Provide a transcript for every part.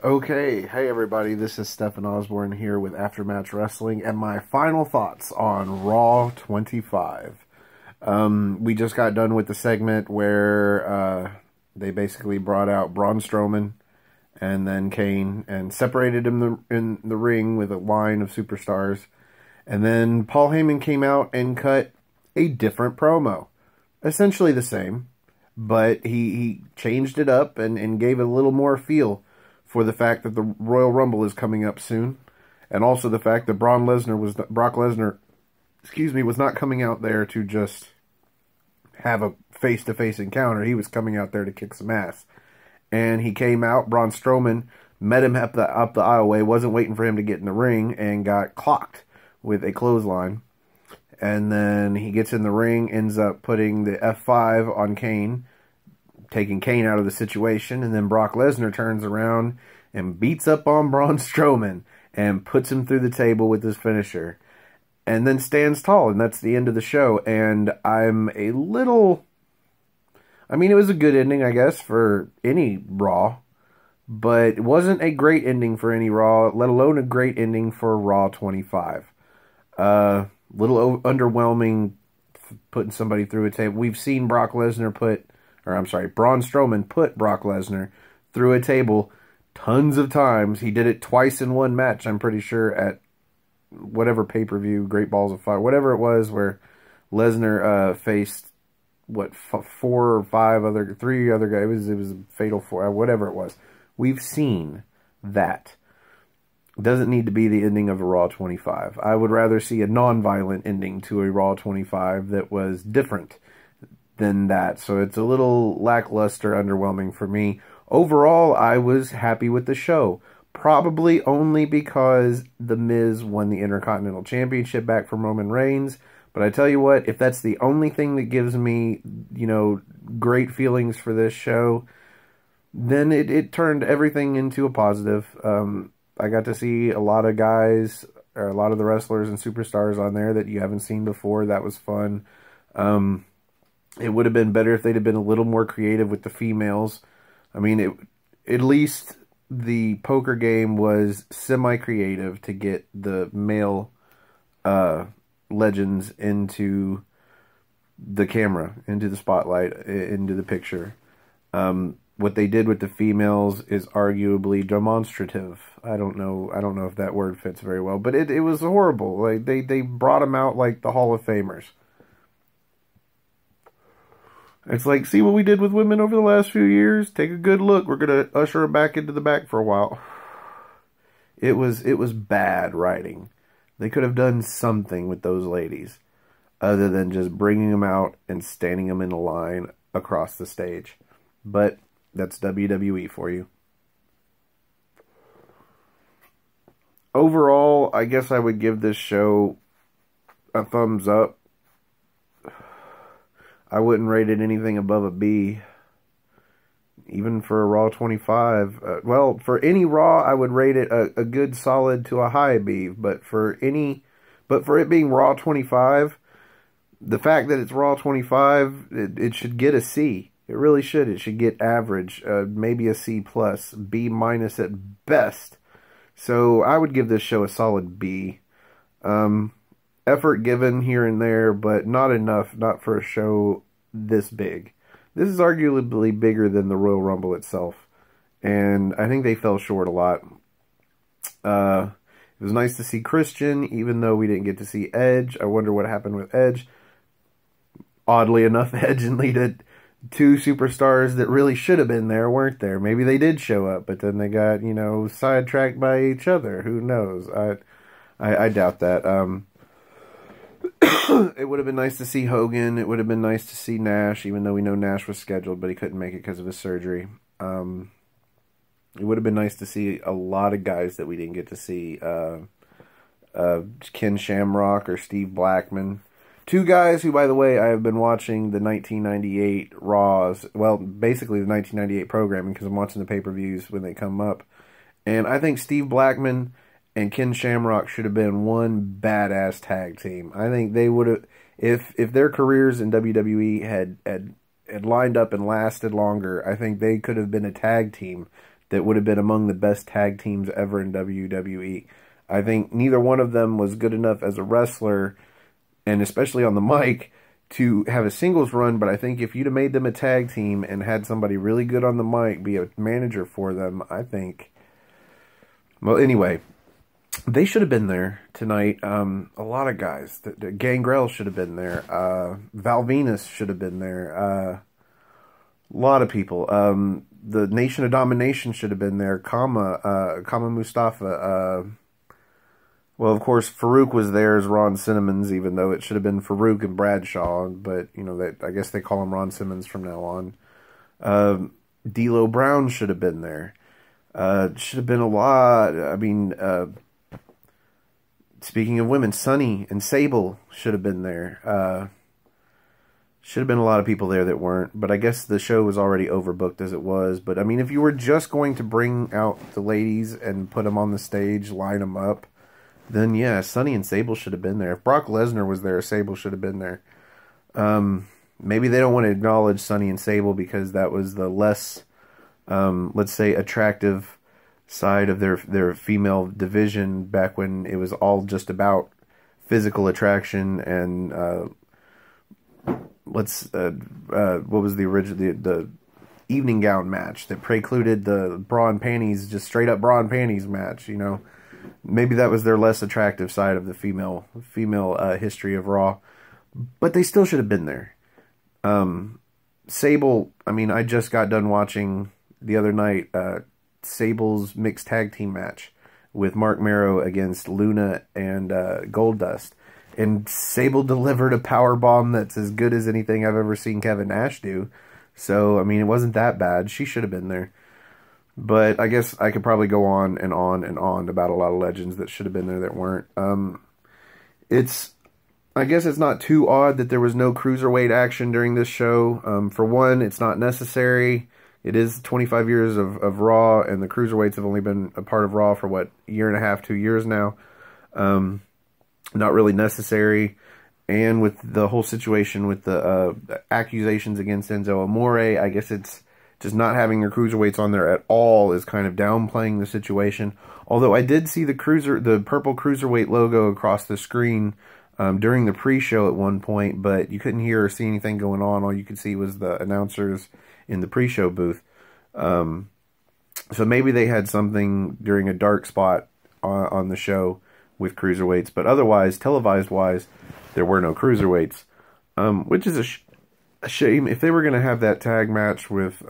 Okay, hey everybody, this is Stephen Osborne here with Aftermatch Wrestling and my final thoughts on Raw 25. We just got done with the segment where they basically brought out Braun Strowman and then Kane and separated him in the ring with a line of superstars. And then Paul Heyman came out and cut a different promo. Essentially the same, but he changed it up and gave it a little more feel for the fact that the Royal Rumble is coming up soon, and also the fact that Brock Lesnar, was not coming out there to just have a face-to-face encounter. He was coming out there to kick some ass, and he came out. Braun Strowman met him up the aisleway, wasn't waiting for him to get in the ring, and got clocked with a clothesline. And then he gets in the ring, ends up putting the F5 on Kane, taking Kane out of the situation, and then Brock Lesnar turns around and beats up on Braun Strowman and puts him through the table with his finisher, and then stands tall, and that's the end of the show. And I'm a little... I mean, it was a good ending, I guess, for any Raw, but it wasn't a great ending for any Raw, let alone a great ending for Raw 25. Little underwhelming, putting somebody through a table. We've seen Braun Strowman put Brock Lesnar through a table tons of times. He did it twice in one match, I'm pretty sure, at whatever pay-per-view, Great Balls of Fire, whatever it was, where Lesnar faced, what, three other guys. It was a fatal four, whatever it was. We've seen that. It doesn't need to be the ending of a Raw 25. I would rather see a non-violent ending to a Raw 25 that was different than that. So it's a little lackluster, underwhelming for me. Overall, I was happy with the show. Probably only because The Miz won the Intercontinental Championship back from Roman Reigns. But I tell you what, if that's the only thing that gives me, great feelings for this show, then it turned everything into a positive. I got to see a lot of guys, or a lot of the wrestlers and superstars on there that you haven't seen before. That was fun. It would have been better if they'd have been a little more creative with the females. I mean, at least the poker game was semi-creative to get the male legends into the camera, into the spotlight, into the picture. What they did with the females is arguably demonstrative. I don't know if that word fits very well, but it was horrible. Like they brought them out like the Hall of Famers. It's like, see what we did with women over the last few years? Take a good look. We're going to usher them back into the back for a while. It was bad writing. They could have done something with those ladies other than just bringing them out and standing them in a line across the stage. But that's WWE for you. Overall, I guess I would give this show a thumbs up. I wouldn't rate it anything above a B. Even for a Raw 25. Well, for any Raw, I would rate it a good solid to a high B. But for it being Raw 25, the fact that it's Raw 25, it should get a C. It really should. It should get average, maybe a C+, B- at best. So I would give this show a solid B. Effort given here and there, but not enough, not for a show this big. This is arguably bigger than the Royal Rumble itself, and I think they fell short a lot. It was nice to see Christian, even though we didn't get to see Edge. I wonder what happened with Edge. Oddly enough, Edge and Lita, two superstars that really should have been there, weren't there. Maybe they did show up, but then they got, sidetracked by each other. Who knows? I doubt that. It would have been nice to see Hogan. It would have been nice to see Nash, even though we know Nash was scheduled, but he couldn't make it because of his surgery. It would have been nice to see a lot of guys that we didn't get to see. Ken Shamrock or Steve Blackman. Two guys who, by the way, I have been watching the 1998 Raws. Well, basically the 1998 programming, because I'm watching the pay-per-views when they come up. And I think Steve Blackman and Ken Shamrock should have been one badass tag team. I think they would have, if their careers in WWE had lined up and lasted longer, I think they could have been a tag team that would have been among the best tag teams ever in WWE. I think neither one of them was good enough as a wrestler, and especially on the mic, to have a singles run, but I think if you'd have made them a tag team and had somebody really good on the mic be a manager for them, I think... Well, anyway, they should have been there tonight. A lot of guys. The Gangrel should have been there. Val Venus should have been there. A lot of people. The Nation of Domination should have been there. Kama Mustafa. Well, of course, Farouk was there as Ron Simmons, even though it should have been Farouk and Bradshaw. But, you know, I guess they call him Ron Simmons from now on. D'Lo Brown should have been there. Should have been a lot. I mean, speaking of women, Sunny and Sable should have been there. Should have been a lot of people there that weren't. But I guess the show was already overbooked as it was. But, I mean, if you were just going to bring out the ladies and put them on the stage, line them up, then, yeah, Sunny and Sable should have been there. If Brock Lesnar was there, Sable should have been there. Maybe they don't want to acknowledge Sunny and Sable because that was the less, let's say, attractive side of their female division back when it was all just about physical attraction and, what was the original, the evening gown match that precluded the bra and panties, just straight up bra and panties match, you know. Maybe that was their less attractive side of the female history of Raw. But they still should have been there. Sable, I mean, I just got done watching the other night Sable's mixed tag team match with Mark Marrow against Luna and Goldust. And Sable delivered a power bomb that's as good as anything I've ever seen Kevin Nash do. So, I mean, it wasn't that bad. She should have been there. But I guess I could probably go on and on and on about a lot of legends that should have been there that weren't. I guess it's not too odd that there was no cruiserweight action during this show. For one, it's not necessary. It is 25 years of Raw, and the cruiserweights have only been a part of Raw for, what, a year and a half, 2 years now. Not really necessary. And with the whole situation with the accusations against Enzo Amore, I guess it's just not having your cruiserweights on there at all is kind of downplaying the situation. Although I did see the purple cruiserweight logo across the screen during the pre-show at one point, but you couldn't hear or see anything going on. All you could see was the announcers in the pre-show booth. So maybe they had something during a dark spot on the show with cruiserweights, but otherwise, televised-wise, there were no cruiserweights, which is a shame. If they were going to have that tag match with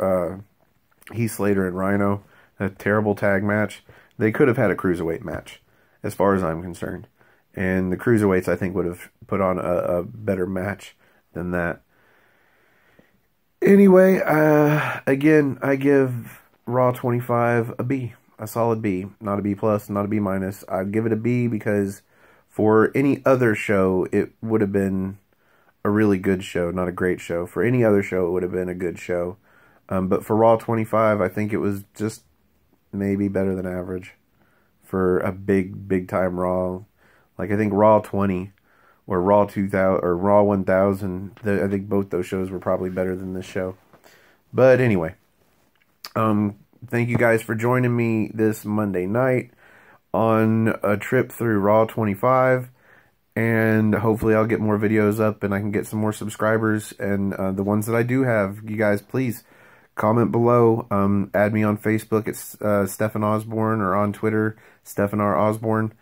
Heath Slater and Rhino, a terrible tag match, they could have had a cruiserweight match, as far as I'm concerned. And the cruiserweights, I think, would have put on a better match than that. Anyway, again, I give Raw 25 a B. A solid B. Not a B+, not a B-. I'd give it a B because for any other show, it would have been a really good show, not a great show. For any other show, it would have been a good show. But for Raw 25, I think it was just maybe better than average for a big time Raw. Like, I think Raw 20 or Raw 2000 or Raw 1000, I think both those shows were probably better than this show. But anyway, thank you guys for joining me this Monday night on a trip through Raw 25. And hopefully I'll get more videos up and I can get some more subscribers. And the ones that I do have, you guys, please comment below. Add me on Facebook. It's Stephen Osborne, or on Twitter, Stephen R. Osborne.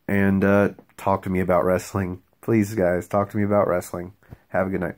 And talk to me about wrestling. Please, guys, talk to me about wrestling. Have a good night.